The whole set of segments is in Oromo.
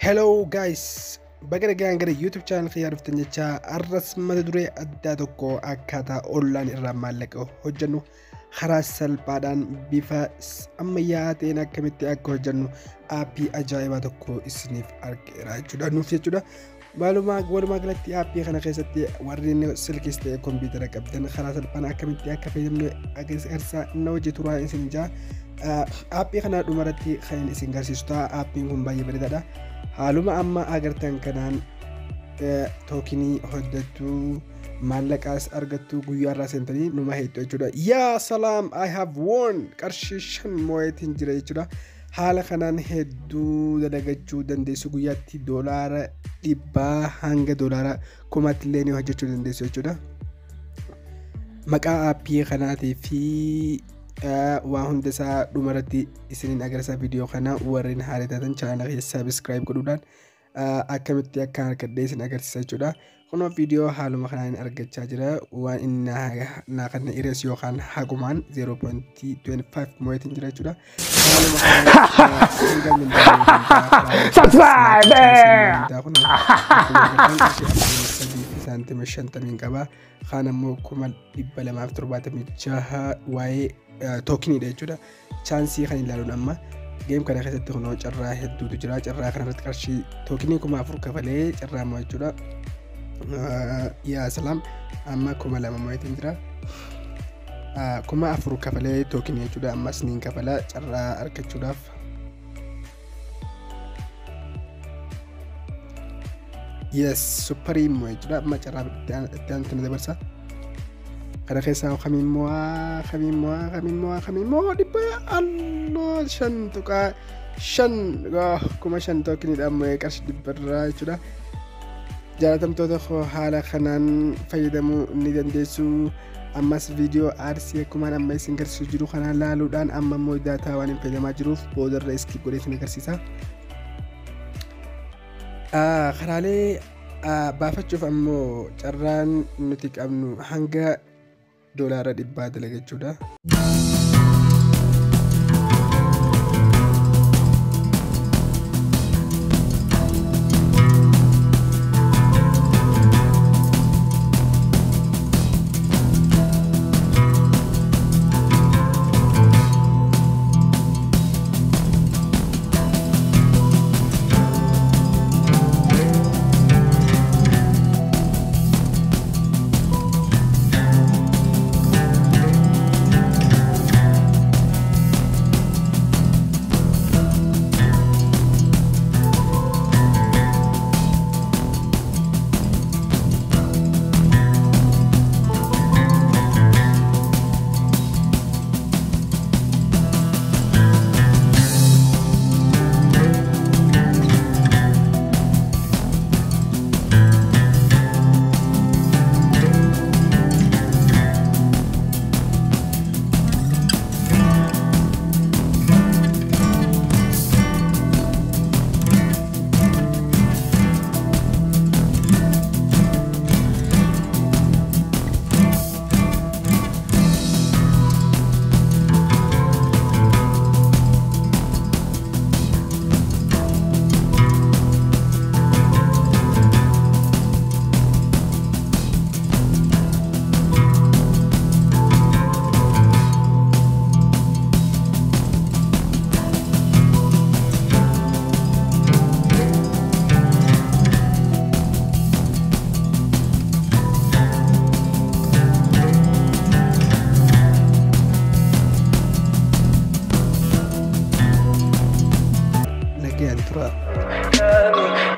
Hello guys, baga gara YouTube channel kiyyaa dhuftan jecha arraas mata duree addaa tokko akkaataa online irraa maallaqa hojjannu karaa salphaadhaan bifa ammayyaa ta'een akkamitti akka hojjannu aappii ajaa'ibaa tokko isiniif argeera jechuudha nuuf jechuudha. Walumaa galatti aappii kana keessatti warreen silkis ta'e kompiitara qabdan karaa salphaan akkamitti akka fayyadamnu agarsiisa na hojii turaa isin jaa. Aappii kana dhumarratti kan isin agarsiisu ta'a. Aappiin kun baay'ee bareedaadha. Haaluma amma agartan kanaan tookinii hojjettu maallaqaas argattu guyyaa irraa seentanii numa hedduu jechuudha. Yaa salaam, I have won qarshii 5 moo'eetiin jira jechuudha. Haala kanaan hedduu dalagachuu dandeessu. Guyyaatti doolaara 100 hanga doolaara 1000 illee ni hojjechuu dandeessu jechuudha. Maqaa aappii kanaatii fi waan hunda isaa dhumarratti isiniin agarsiisa. Viidiyoo kana warreen haaraa taatan chaanala kiyya subscribe godhuudhaan akkamitti akka argadhee isin agarsiisa jechuudha. Kunoo viidiyoo haaluma kanaan argachaa jira. Waan inni naa kana irrees yookaan hagumaan 0.25 moo'eetiin jira jechuudha. Saantima 50 qaba. Kaan ammoo 276 waa'ee tookinidha jechuudha. Chaansii kan ilaaluun amma geem kana keessatti kunoo carraa hedduutu jira. Carraa kana irratti qarshii tookinii 4,000 kafalee carraa moo jechuudha. Yaa salaam, amma 2,000 moo'eetiin jira. 4,000 kafalee tookinii jechuudha. Ammas niin kafala carraa argachuudhaaf. Yes, supreme jechuudha. Amma carraa itti aanutti na dabarsa. Kana keessaa kamiimmoo dhibba alloo 5 tuqaa 5,000 tookinidha ammoo qarshii 100 irraa jechuudha. Jaalatamtoota haala kanaan fayyadamuu ni dandeessu. Ammas viidiyoo aarsii akkumaan amma isin agarsiisu jiru kanaan laaluudhaan amma immoo daataa waan hin fayyadamaa jiruuf boodarra iskip godhee isin agarsiisa. Karaalee baafachuuf ammoo carraan nuti qabnu hanga doolaara 100 dalagachuudha.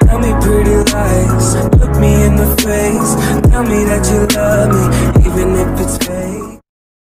Tell me pretty lies, look me in the face, tell me that you love me, even if it's fake.